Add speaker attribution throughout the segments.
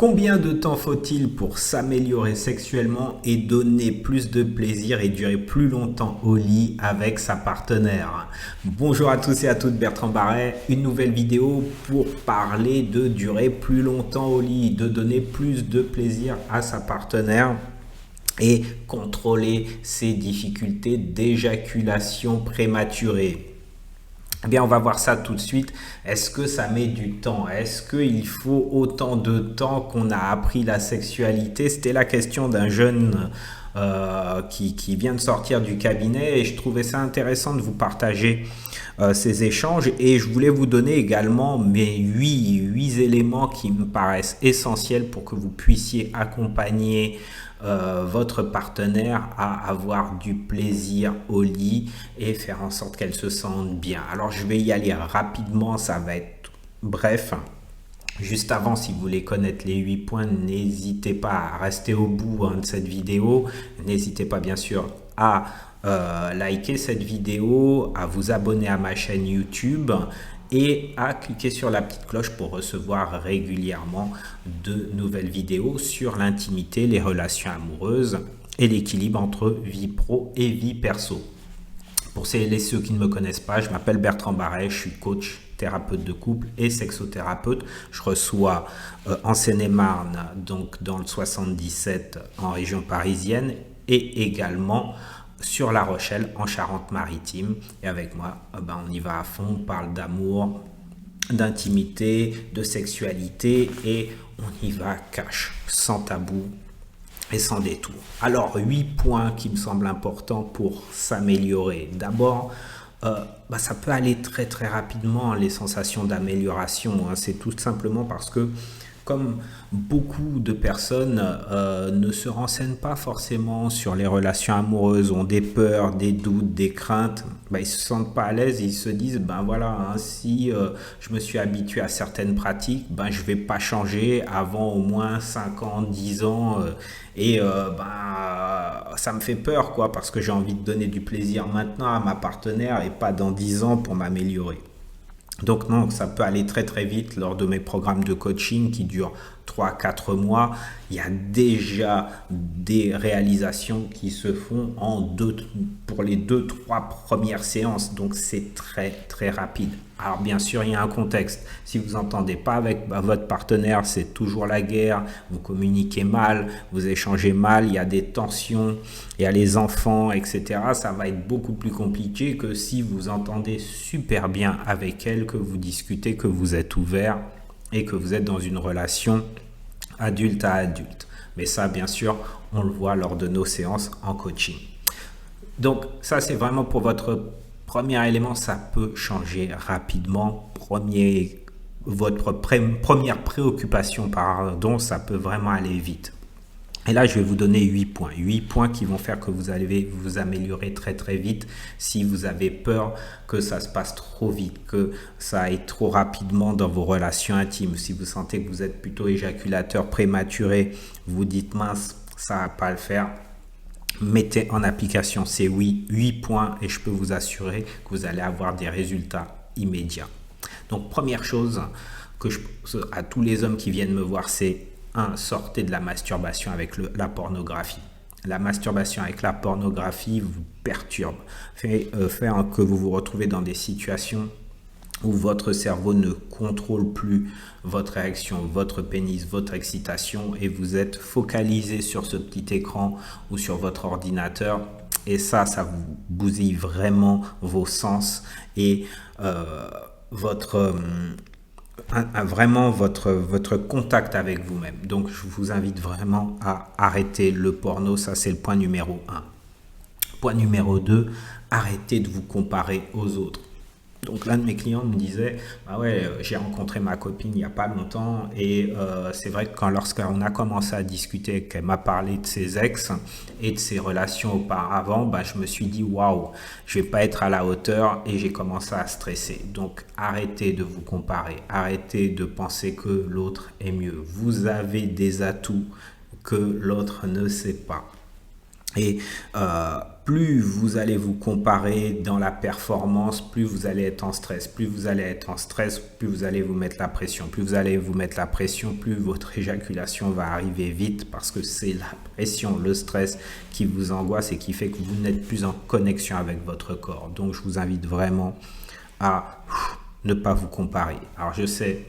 Speaker 1: Combien de temps faut-il pour s'améliorer sexuellement et donner plus de plaisir et durer plus longtemps au lit avec sa partenaire? Bonjour à tous et à toutes, Bertrand Barret, une nouvelle vidéo pour parler de durer plus longtemps au lit, de donner plus de plaisir à sa partenaire et contrôler ses difficultés d'éjaculation prématurée. Eh bien, on va voir ça tout de suite. Est-ce que ça met du temps? Est-ce qu'il faut autant de temps qu'on a appris la sexualité? C'était la question d'un jeune qui vient de sortir du cabinet et je trouvais ça intéressant de vous partager ces échanges et je voulais vous donner également mes 8 éléments qui me paraissent essentiels pour que vous puissiez accompagner votre partenaire à avoir du plaisir au lit et faire en sorte qu'elle se sente bien. Alors je vais y aller rapidement, ça va être bref. Juste avant, si vous voulez connaître les 8 points, n'hésitez pas à rester au bout de cette vidéo. N'hésitez pas bien sûr à liker cette vidéo, à vous abonner à ma chaîne YouTube et à cliquer sur la petite cloche pour recevoir régulièrement de nouvelles vidéos sur l'intimité, les relations amoureuses et l'équilibre entre vie pro et vie perso. Pour celles et ceux qui ne me connaissent pas, je m'appelle Bertrand Barret, je suis coach, thérapeute de couple et sexothérapeute. Je reçois en Seine-et-Marne, donc dans le 77 en région parisienne et également sur La Rochelle en Charente-Maritime. Et avec moi, on y va à fond, on parle d'amour, d'intimité, de sexualité et on y va cash, sans tabou et sans détour. Alors, 8 points qui me semblent importants pour s'améliorer. D'abord, ça peut aller très très rapidement, les sensations d'amélioration. C'est tout simplement parce que comme beaucoup de personnes ne se renseignent pas forcément sur les relations amoureuses, ont des peurs, des doutes, des craintes, ils se sentent pas à l'aise, ils se disent si je me suis habitué à certaines pratiques, je vais pas changer avant au moins 5 ans, 10 ans ça me fait peur parce que j'ai envie de donner du plaisir maintenant à ma partenaire et pas dans 10 ans pour m'améliorer. Donc non, ça peut aller très très vite lors de mes programmes de coaching qui durent 3-4 mois. Il y a déjà des réalisations qui se font pour les 2-3 premières séances. Donc c'est très très rapide. Alors bien sûr, il y a un contexte. Si vous n'entendez pas avec votre partenaire, c'est toujours la guerre, vous communiquez mal, vous échangez mal, il y a des tensions, il y a les enfants, etc. Ça va être beaucoup plus compliqué que si vous entendez super bien avec elle, que vous discutez, que vous êtes ouvert et que vous êtes dans une relation adulte à adulte. Mais ça, bien sûr, on le voit lors de nos séances en coaching. Donc ça, c'est vraiment pour votre premier élément, ça peut changer rapidement. Votre première préoccupation, ça peut vraiment aller vite. Et là, je vais vous donner 8 points. 8 points qui vont faire que vous allez vous améliorer très très vite si vous avez peur que ça se passe trop vite, que ça aille trop rapidement dans vos relations intimes. Si vous sentez que vous êtes plutôt éjaculateur prématuré, vous dites mince, ça va pas le faire. Mettez en application ces 8 points et je peux vous assurer que vous allez avoir des résultats immédiats. Donc, première chose à tous les hommes qui viennent me voir, c'est sortez de la masturbation avec la pornographie. La masturbation avec la pornographie vous perturbe, fait que vous vous retrouvez dans des situations où votre cerveau ne contrôle plus votre réaction, votre pénis, votre excitation et vous êtes focalisé sur ce petit écran ou sur votre ordinateur et ça vous bousille vraiment vos sens et votre contact avec vous-même. Donc je vous invite vraiment à arrêter le porno, ça c'est le point numéro 1. Point numéro 2, arrêtez de vous comparer aux autres. Donc l'un de mes clients me disait j'ai rencontré ma copine il n'y a pas longtemps et c'est vrai que lorsqu'on a commencé à discuter, qu'elle m'a parlé de ses ex et de ses relations auparavant, je me suis dit waouh, je vais pas être à la hauteur et j'ai commencé à stresser. Donc arrêtez de vous comparer, arrêtez de penser que l'autre est mieux. Vous avez des atouts que l'autre ne sait pas. Et plus vous allez vous comparer dans la performance, plus vous allez être en stress. Plus vous allez être en stress, plus vous allez vous mettre la pression. Plus vous allez vous mettre la pression, plus votre éjaculation va arriver vite parce que c'est la pression, le stress qui vous angoisse et qui fait que vous n'êtes plus en connexion avec votre corps. Donc, je vous invite vraiment à ne pas vous comparer. Alors, je sais,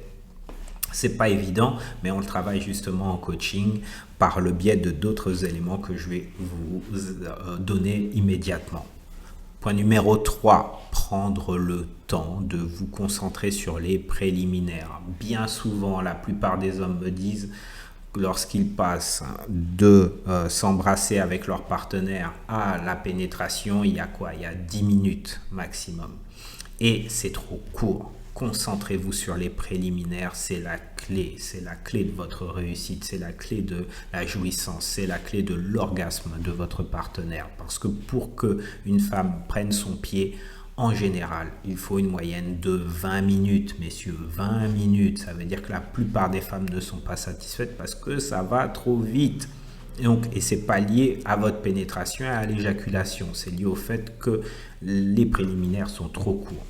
Speaker 1: c'est pas évident, mais on le travaille justement en coaching par le biais de d'autres éléments que je vais vous donner immédiatement. Point numéro 3, prendre le temps de vous concentrer sur les préliminaires. Bien souvent, la plupart des hommes me disent lorsqu'ils passent de s'embrasser avec leur partenaire à la pénétration, il y a quoi? Il y a 10 minutes maximum. Et c'est trop court. Concentrez-vous sur les préliminaires, c'est la clé de votre réussite, c'est la clé de la jouissance, c'est la clé de l'orgasme de votre partenaire. Parce que pour qu'une femme prenne son pied, en général, il faut une moyenne de 20 minutes, messieurs, 20 minutes. Ça veut dire que la plupart des femmes ne sont pas satisfaites parce que ça va trop vite. Et c'est pas lié à votre pénétration et à l'éjaculation, c'est lié au fait que les préliminaires sont trop courts.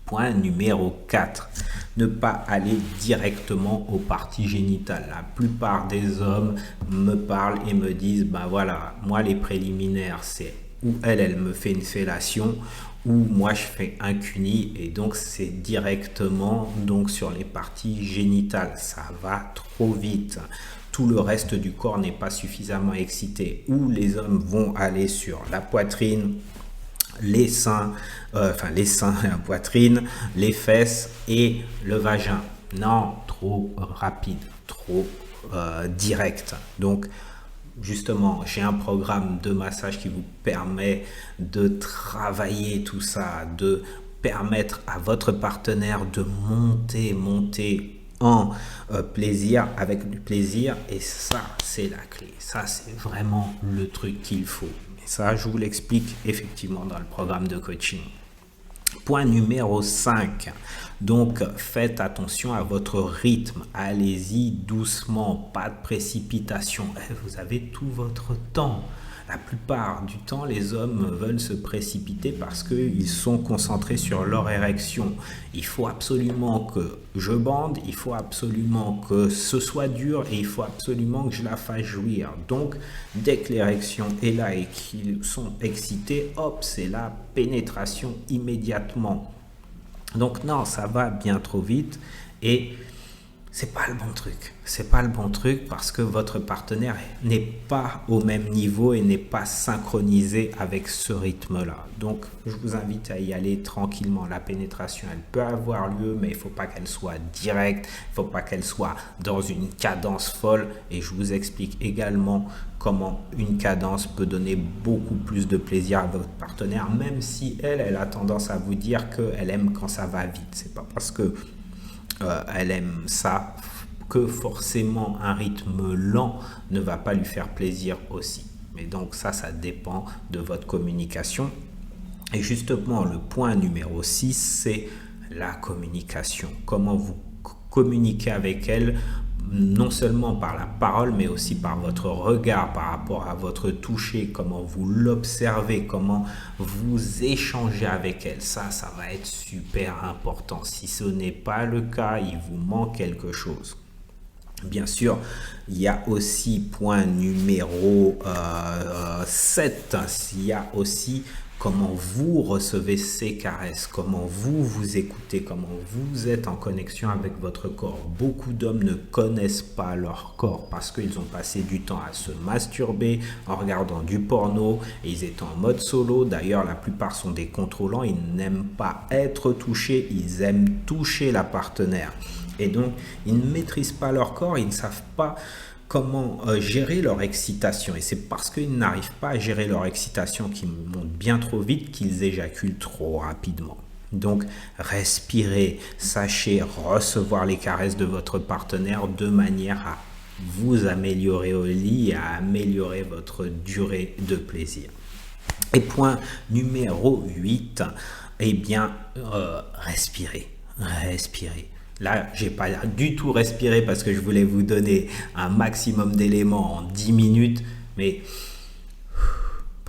Speaker 1: Point numéro 4, ne pas aller directement aux parties génitales. La plupart des hommes me parlent et me disent, ben voilà, moi les préliminaires, c'est où elle me fait une fellation, ou moi je fais un cuni, et donc c'est directement donc sur les parties génitales. Ça va trop vite. Tout le reste du corps n'est pas suffisamment excité. Ou les hommes vont aller sur la poitrine, les seins, la poitrine, les fesses et le vagin. Non, trop rapide, trop direct. Donc, justement, j'ai un programme de massage qui vous permet de travailler tout ça, de permettre à votre partenaire de monter en plaisir, avec du plaisir. Et ça, c'est la clé. Ça, c'est vraiment le truc qu'il faut. Ça, je vous l'explique effectivement dans le programme de coaching. Point numéro 5. Donc, faites attention à votre rythme. Allez-y doucement, pas de précipitation. Vous avez tout votre temps. La plupart du temps, les hommes veulent se précipiter parce qu'ils sont concentrés sur leur érection. Il faut absolument que je bande, il faut absolument que ce soit dur et il faut absolument que je la fasse jouir. Donc, dès que l'érection est là et qu'ils sont excités, hop, c'est la pénétration immédiatement. Donc non, ça va bien trop vite et c'est pas le bon truc. C'est pas le bon truc parce que votre partenaire n'est pas au même niveau et n'est pas synchronisé avec ce rythme-là. Donc, je vous invite à y aller tranquillement. La pénétration, elle peut avoir lieu, mais il ne faut pas qu'elle soit directe. Il ne faut pas qu'elle soit dans une cadence folle. Et je vous explique également comment une cadence peut donner beaucoup plus de plaisir à votre partenaire, même si elle a tendance à vous dire qu'elle aime quand ça va vite. C'est pas parce que elle aime ça que forcément un rythme lent ne va pas lui faire plaisir aussi. Mais donc ça dépend de votre communication. Et justement, le point numéro 6, c'est la communication. Comment vous communiquez avec elle, non seulement par la parole, mais aussi par votre regard, par rapport à votre toucher, comment vous l'observez, comment vous échangez avec elle. Ça va être super important. Si ce n'est pas le cas, il vous manque quelque chose. Bien sûr, il y a aussi point numéro 7, il y a aussi comment vous recevez ces caresses, comment vous écoutez, comment vous êtes en connexion avec votre corps. Beaucoup d'hommes ne connaissent pas leur corps parce qu'ils ont passé du temps à se masturber en regardant du porno et ils étaient en mode solo. D'ailleurs, la plupart sont des contrôlants, ils n'aiment pas être touchés, ils aiment toucher la partenaire. Et donc, ils ne maîtrisent pas leur corps, ils ne savent pas comment gérer leur excitation. Et c'est parce qu'ils n'arrivent pas à gérer leur excitation qu'ils montent bien trop vite qu'ils éjaculent trop rapidement. Donc, respirez, sachez recevoir les caresses de votre partenaire de manière à vous améliorer au lit et à améliorer votre durée de plaisir. Et point numéro 8, eh bien, respirez. Là, j'ai pas du tout respiré parce que je voulais vous donner un maximum d'éléments en 10 minutes, mais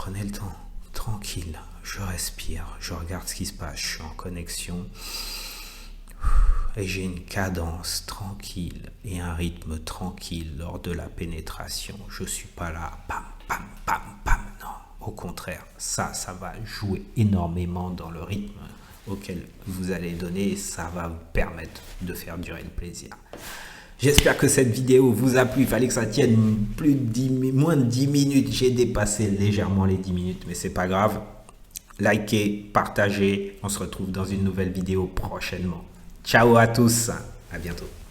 Speaker 1: prenez le temps, tranquille, je respire, je regarde ce qui se passe, je suis en connexion. Et j'ai une cadence tranquille et un rythme tranquille lors de la pénétration. Je ne suis pas là, pam, pam, pam, pam, non. Au contraire, ça va jouer énormément dans le rythme auquel vous allez donner et ça va vous permettre de faire durer le plaisir. J'espère que cette vidéo vous a plu. Il fallait que ça tienne moins de 10 minutes. J'ai dépassé légèrement les 10 minutes, mais c'est pas grave. Likez, partagez. On se retrouve dans une nouvelle vidéo prochainement. Ciao à tous. À bientôt.